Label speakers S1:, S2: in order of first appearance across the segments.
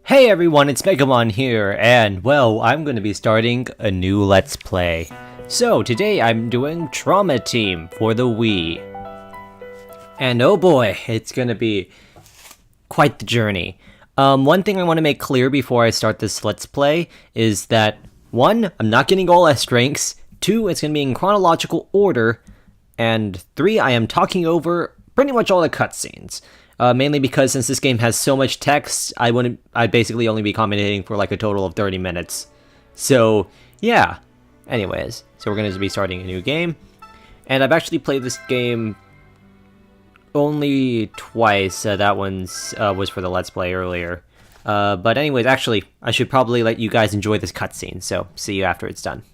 S1: Hey everyone, it's Megamon here, and well, I'm going to be starting a new Let's Play. So, today I'm doing Trauma Team for the Wii. And oh boy, it's going to be quite the journey. One thing I want to make clear before I start this Let's Play is that 1, I'm not getting all S ranks, 2, it's going to be in chronological order, and 3, I am talking over pretty much all the cutscenes. Mainly because since this game has so much text, I'd basically only be commentating for like a total of 30 minutes. So, yeah. Anyways, so we're going to be starting a new game. And I've actually played this game only twice. That one's was for the Let's Play earlier. But anyways, actually, I should probably let you guys enjoy this cutscene. So, see you after it's done.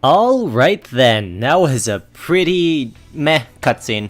S1: Alright then, that was a pretty meh cutscene.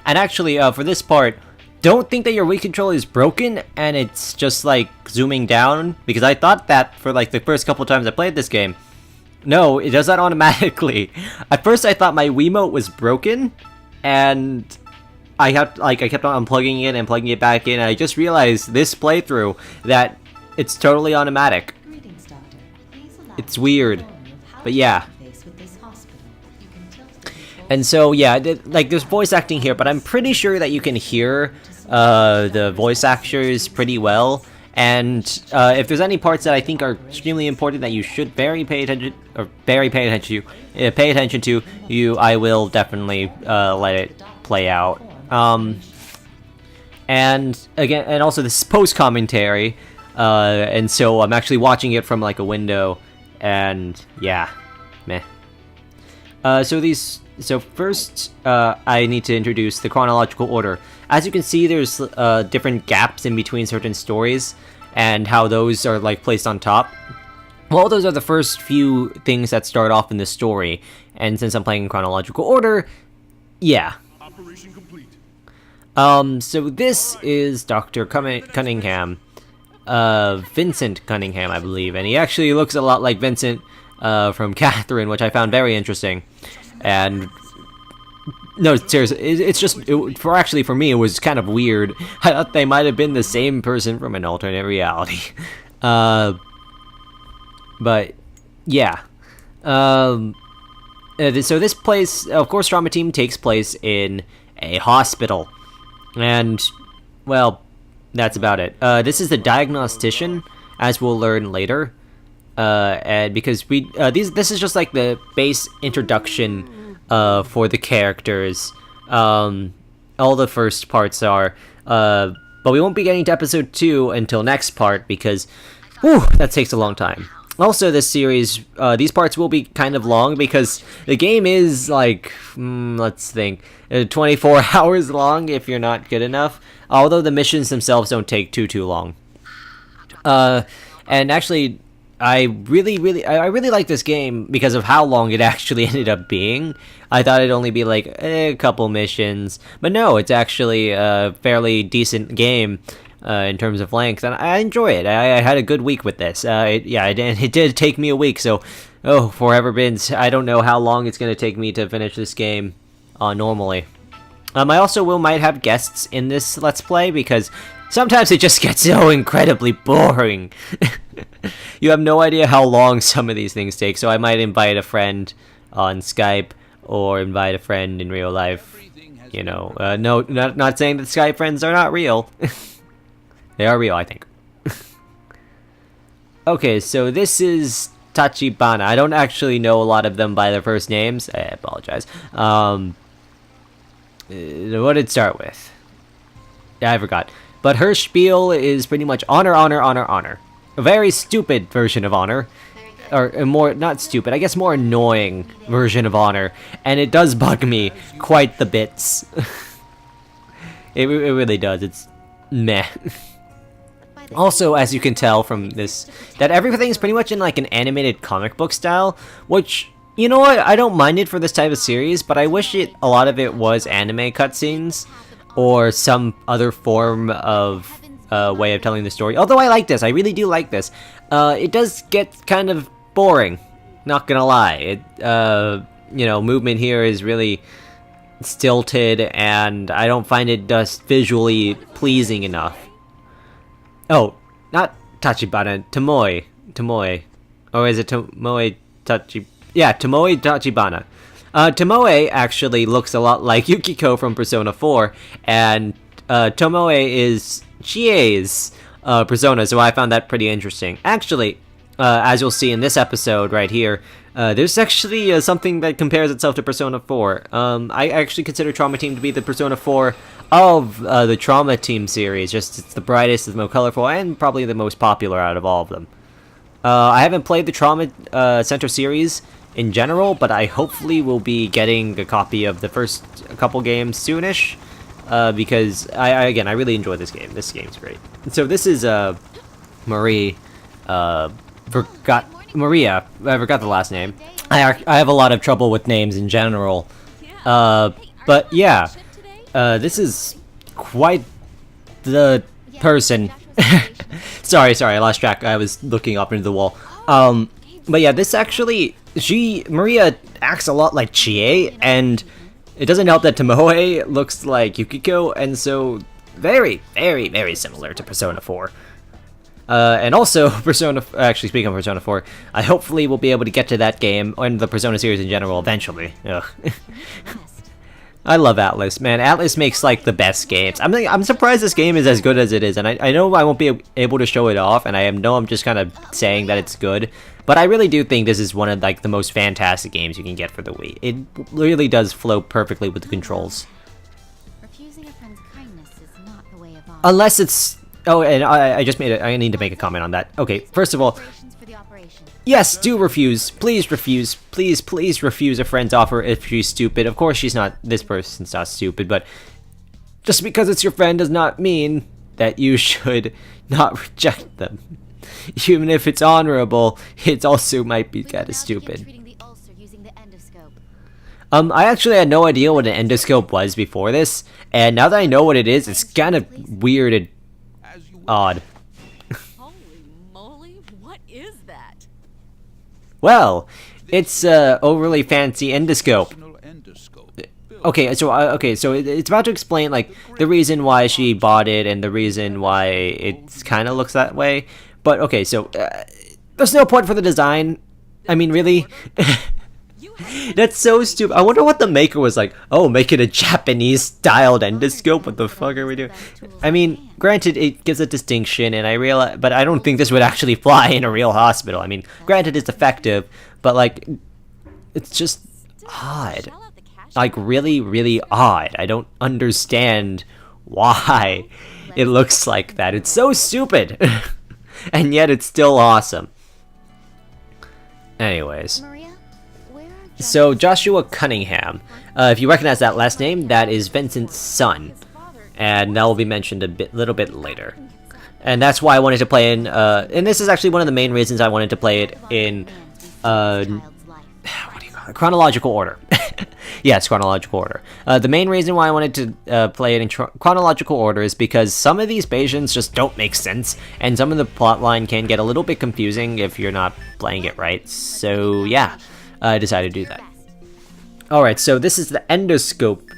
S1: And actually, for this part, don't think that your Wii controller is broken and it's just like zooming down, because I thought that for like the first couple times I played this game. No, it does that automatically. At first I thought my Wiimote was broken, and I kept on unplugging it and plugging it back in, and I just realized this playthrough that it's totally automatic.
S2: Greetings, Doctor. Please allow
S1: It's weird,
S2: me to inform you of how
S1: but yeah.
S2: to interface with this hospital. You can tilt the controls
S1: And so, yeah, like, there's voice acting here, but I'm pretty sure that you can hear the voice actors pretty well. And if there's any parts that I think are extremely important that you should pay attention to, I will definitely let it play out. And again, and also this is post commentary, and so I'm actually watching it from like a window, and yeah, meh. So first, I need to introduce the chronological order. As you can see, there's different gaps in between certain stories, and how those are like placed on top. Well, those are the first few things that start off in the story, and since I'm playing in chronological order, yeah.
S3: Operation complete.
S1: So this is Dr. Cunningham, Vincent Cunningham, I believe, and he actually looks a lot like Vincent from Catherine, which I found very interesting. And no, seriously, it's just for me it was kind of weird. I thought they might have been the same person from an alternate reality. But yeah. So this place, of course, Trauma Team takes place in a hospital, and well, that's about it. This is the diagnostician, as we'll learn later. And because this is just like the base introduction for the characters. All the first parts are, but we won't be getting to episode 2 until next part, because that takes a long time. Also, this series, these parts will be kind of long because the game is like, let's think, 24 hours long if you're not good enough. Although the missions themselves don't take too long. And actually, I really like this game because of how long it actually ended up being. I thought it'd only be like a couple missions, but no, it's actually a fairly decent game in terms of length, and I enjoy it. I had a good week with this. It did take me a week, so forever bins. I don't know how long it's gonna take me to finish this game normally. I also might have guests in this Let's Play because sometimes it just gets so incredibly boring. You have no idea how long some of these things take, so I might invite a friend on Skype or invite a friend in real life. You know, no, not saying that Skype friends are not real. They are real, I think. Okay, so this is Tachibana. I don't actually know a lot of them by their first names. I apologize. What did it start with? I forgot. But her spiel is pretty much honor, honor, honor, honor. A very stupid version of honor. Or a more, not stupid, I guess more annoying version of honor. And it does bug me quite the bits. It really does. It's meh. Also, as you can tell from this, that everything's pretty much in like an animated comic book style, which, you know what, I don't mind it for this type of series, but I wish a lot of it was anime cutscenes, or some other form of way of telling the story. Although I like this, I really do like this. It does get kind of boring, not gonna lie. You know, movement here is really stilted, and I don't find it just visually pleasing enough. Oh, not Tachibana, Tomoe. Or is it Tomoe Tachi... Yeah, Tomoe Tachibana. Tomoe actually looks a lot like Yukiko from Persona 4, and Tomoe is Chie's persona, so I found that pretty interesting. Actually, as you'll see in this episode right here, there's actually something that compares itself to Persona 4. I actually consider Trauma Team to be the Persona 4 of the Trauma Team series. Just it's the brightest, the most colorful, and probably the most popular out of all of them. I haven't played the Trauma Center series in general, but I hopefully will be getting a copy of the first couple games soonish, because I really enjoy this game. This game's great. So this is Maria. I forgot the last name. I have a lot of trouble with names in general. But yeah, this is quite the person. sorry, I lost track. I was looking up into the wall. But yeah, this actually, Maria acts a lot like Chie, and it doesn't help that Tomoe looks like Yukiko, and so very, very, very similar to Persona 4. And also, actually speaking of Persona 4, I hopefully will be able to get to that game, and the Persona series in general, eventually. Ugh. I love Atlas, man. Atlas makes, like, the best games. I'm surprised this game is as good as it is, and I know I won't be able to show it off, and I'm just kind of saying that it's good, but I really do think this is one of, like, the most fantastic games you can get for the Wii. It really does flow perfectly with the controls.
S2: Refusing a friend's kindness is not the way of honor.
S1: Unless it's... Oh, and I need to make a comment on that. Okay, first of all, yes, do refuse. Please refuse. Please refuse a friend's offer if she's stupid. Of course she's not, this person's not stupid, but just because it's your friend does not mean that you should not reject them. Even if it's honorable, it also might be kind of stupid. I actually had no idea what an endoscope was before this, and now that I know what it is, it's kind of weird and odd.
S3: Holy moly, what is that?
S1: Well, it's a overly fancy endoscope. Okay, so it's about to explain like the reason why she bought it and the reason why it kind of looks that way. But okay, so there's no point for the design. I mean, really? That's so stupid. I wonder what the maker was like. Oh, make it a Japanese-styled endoscope? What the fuck are we doing? I mean, granted, it gives a distinction, and I realize, but I don't think this would actually fly in a real hospital. I mean, granted, it's effective, but like, it's just odd. Like, really, really odd. I don't understand why it looks like that. It's so stupid, and yet it's still awesome. Anyways. So, Joshua Cunningham. If you recognize that last name, that is Vincent's son. And that will be mentioned a little bit later. And that's why I wanted to play in, and this is actually one of the main reasons I wanted to play it in, what do you call it? Chronological order. Yes, chronological order. The main reason why I wanted to play it in chronological order is because some of these patients just don't make sense, and some of the plotline can get a little bit confusing if you're not playing it right. So yeah, I decided to do that. Alright, so this is the endoscope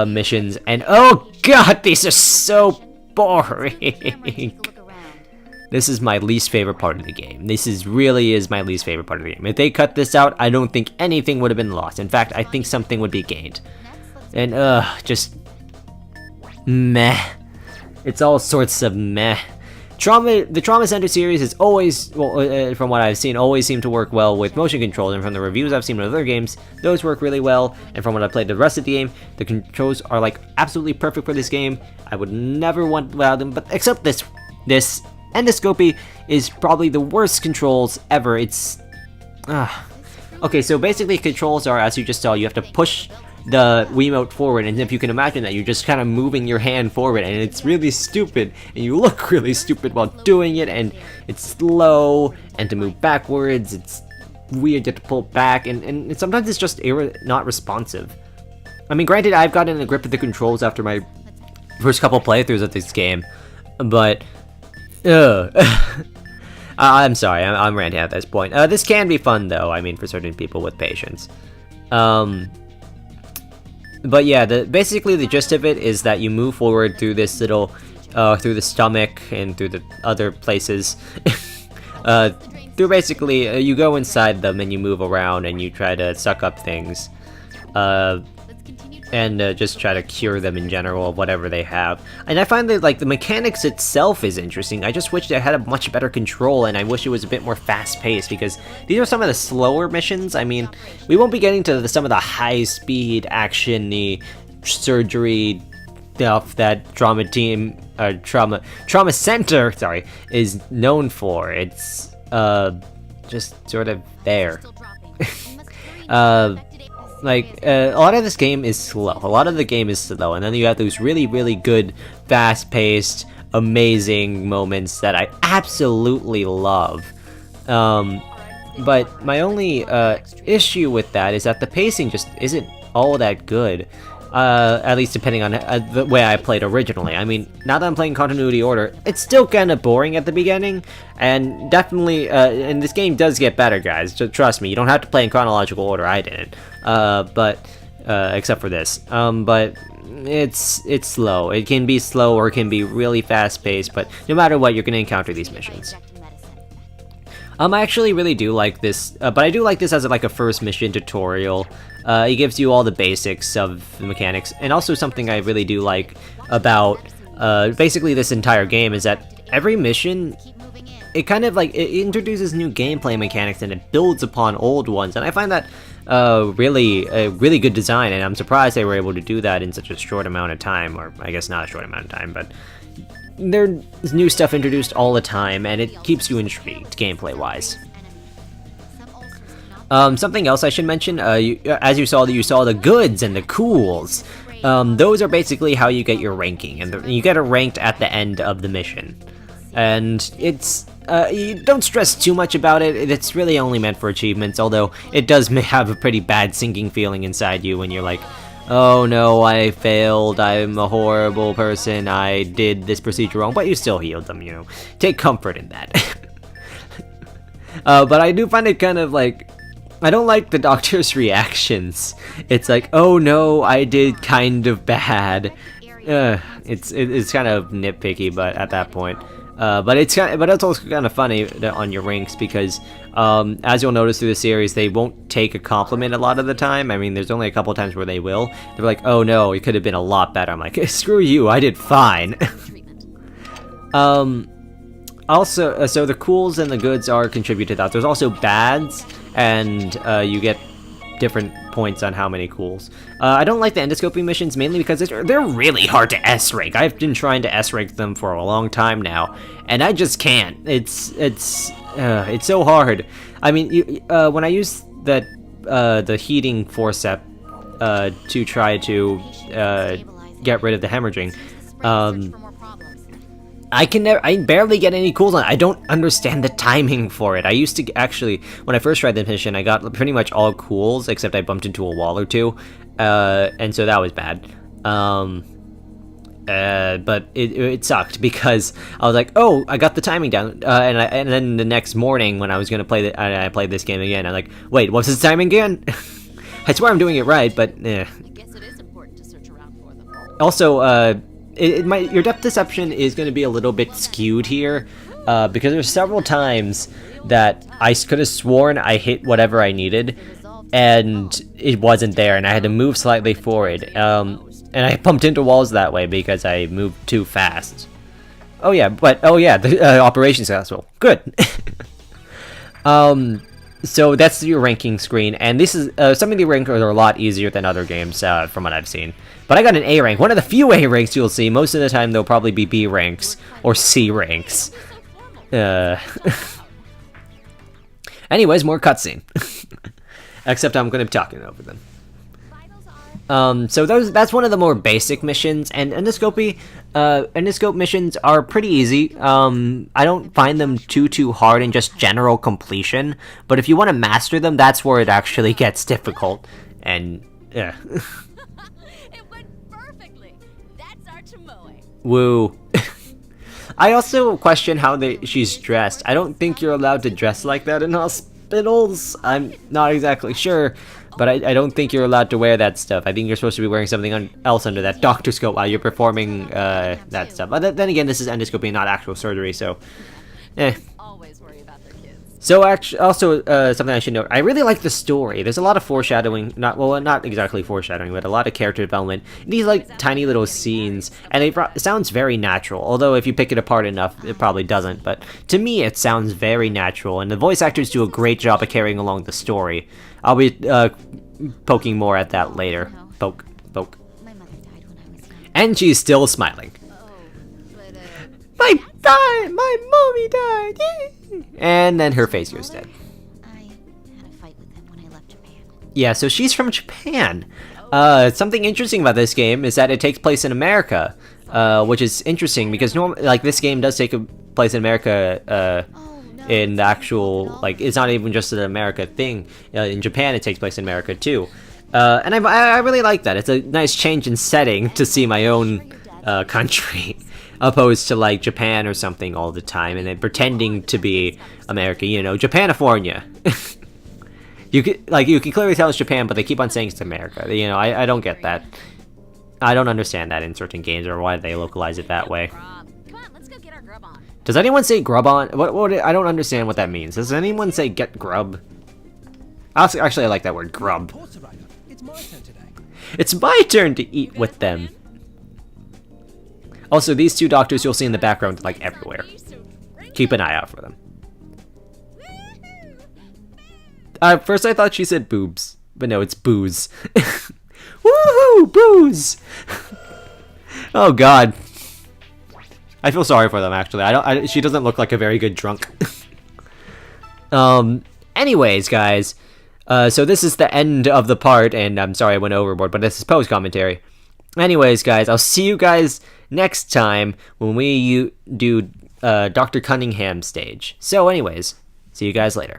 S1: missions, and oh god, these are so boring. This is my least favorite part of the game. This really is my least favorite part of the game. If they cut this out, I don't think anything would have been lost. In fact, I think something would be gained. And just meh. It's all sorts of meh. The Trauma Center series is always, well, from what I've seen, always seemed to work well with motion controls, and from the reviews I've seen with other games, those work really well, and from what I played the rest of the game, the controls are like absolutely perfect for this game. I would never want without them, but except this endoscopy is probably the worst controls ever. It's okay, so basically controls are, as you just saw, you have to push the Wiimote forward, and if you can imagine that, you're just kind of moving your hand forward, and it's really stupid, and you look really stupid while doing it, and it's slow, and to move backwards, it's weird to pull back, and sometimes it's just not responsive. I mean, granted, I've gotten the grip of the controls after my first couple playthroughs of this game, but I'm sorry, I'm ranting at this point. This can be fun, though, I mean, for certain people with patience. But yeah, basically the gist of it is that you move forward through this little, through the stomach and through the other places. Through basically, you go inside them and you move around and you try to suck up things. And just try to cure them in general of whatever they have. And I find that, like, the mechanics itself is interesting. I just wish they had a much better control, and I wish it was a bit more fast-paced, because these are some of the slower missions. I mean, we won't be getting to some of the high-speed, action-y, surgery stuff that Trauma Center, sorry, is known for. It's, just sort of there. Like, a lot of this game is slow. A lot of the game is slow, and then you have those really, really good, fast-paced, amazing moments that I absolutely love. But my only issue with that is that the pacing just isn't all that good. At least depending on the way I played originally. I mean, now that I'm playing continuity order, it's still kind of boring at the beginning, and definitely, and this game does get better, guys. Just trust me, you don't have to play in chronological order. I didn't, except for this. But it's slow. It can be slow or it can be really fast-paced, but no matter what, you're gonna encounter these missions. I actually really do like this, but I do like this as like a first mission tutorial. It gives you all the basics of the mechanics, and also something I really do like about basically this entire game is that every mission, it kind of like, it introduces new gameplay mechanics and it builds upon old ones, and I find that really good design, and I'm surprised they were able to do that in such a short amount of time, or I guess not a short amount of time, but there's new stuff introduced all the time, and it keeps you intrigued gameplay-wise. Something else I should mention, as you saw the goods and the cools. Those are basically how you get your ranking, and you get it ranked at the end of the mission. And it's, you don't stress too much about it, it's really only meant for achievements, although it does have a pretty bad sinking feeling inside you when you're like, oh no, I failed, I'm a horrible person, I did this procedure wrong, but you still healed them, you know. Take comfort in that. But I do find it kind of like, I don't like the doctor's reactions. It's like, oh no, I did kind of bad. It's kind of nitpicky, but at that point, but it's also kind of funny on your ranks because, as you'll notice through the series, they won't take a compliment a lot of the time. I mean, there's only a couple times where they will. They're like, oh no, it could have been a lot better. I'm like, screw you, I did fine. Also, so the cools and the goods are contribute to that. There's also bads, and you get different points on how many cools. I don't like the endoscopy missions mainly because they're really hard to S-rank. I've been trying to S-rank them for a long time now, and I just can't. It's so hard. I mean, when I use the heating forceps to try to get rid of the hemorrhaging, I barely get any cooldowns. I don't understand the timing for it. I used to actually, when I first tried the mission, I got pretty much all cools, except I bumped into a wall or two, and so that was bad. But it sucked because I was like, oh, I got the timing down, and then the next morning when I was gonna play I played this game again. I'm like, wait, what's the timing again? I swear I'm doing it right, but
S3: I guess it is important to search around for them.
S1: also, your depth perception is going to be a little bit skewed here, because there's several times that I could have sworn I hit whatever I needed, and it wasn't there, and I had to move slightly forward. And I bumped into walls that way because I moved too fast. Oh yeah, the operation successful. Good. So that's your ranking screen, and this is some of the rankings are a lot easier than other games from what I've seen. But I got an A rank, one of the few A ranks you'll see. Most of the time they'll probably be B ranks or C ranks. Anyways, more cutscene. Except I'm going to be talking over them. So that's one of the more basic missions, and endoscope missions are pretty easy. I don't find them too hard in just general completion, but if you want to master them, that's where it actually gets difficult. And yeah.
S3: It went perfectly. That's our chamoy.
S1: Woo. I also question how she's dressed. I don't think you're allowed to dress like that in hospitals. I'm not exactly sure. But I don't think you're allowed to wear that stuff. I think you're supposed to be wearing something else under that doctor scope while you're performing that stuff. But then again, this is endoscopy, not actual surgery, so
S3: Always worry about their kids.
S1: So also something I should note, I really like the story. There's a lot of foreshadowing, not exactly foreshadowing, but a lot of character development. These like tiny little scenes, and it sounds very natural. Although if you pick it apart enough, it probably doesn't. But to me, it sounds very natural, and the voice actors do a great job of carrying along the story. I'll be poking more at that later. Poke.
S2: My mother died when I was young.
S1: And she's still smiling.
S3: But,
S1: My mommy died. And then her face goes dead.
S2: I had a fight with them when I left Japan.
S1: Yeah, so she's from Japan. Something interesting about this game is that it takes place in America, which is interesting because this game does take place in America. In the actual, it's not even just an America thing. In Japan, it takes place in America too. And I really like that. It's a nice change in setting to see my own country, opposed to like Japan or something all the time, and then pretending to be America. You know, Japanifornia. you can clearly tell it's Japan, but they keep on saying it's America. You know, I don't get that. I don't understand that in certain games or why they localize it that way.
S3: Come on, let's go get our grub on.
S1: Does anyone say grub on? What? I don't understand what that means. Does anyone say get grub? Actually, I like that word, grub.
S4: It's my turn today.
S1: It's my turn to eat with them. Also, these two doctors you'll see in the background, like, everywhere. Keep an eye out for them. First I thought she said boobs, but no, it's booze. Woohoo, booze! Oh god. I feel sorry for them, actually. She doesn't look like a very good drunk. Anyways, guys. So this is the end of the part, and I'm sorry I went overboard, but this is post-commentary. Anyways, guys, I'll see you guys next time when we do Dr. Cunningham stage. So anyways, see you guys later.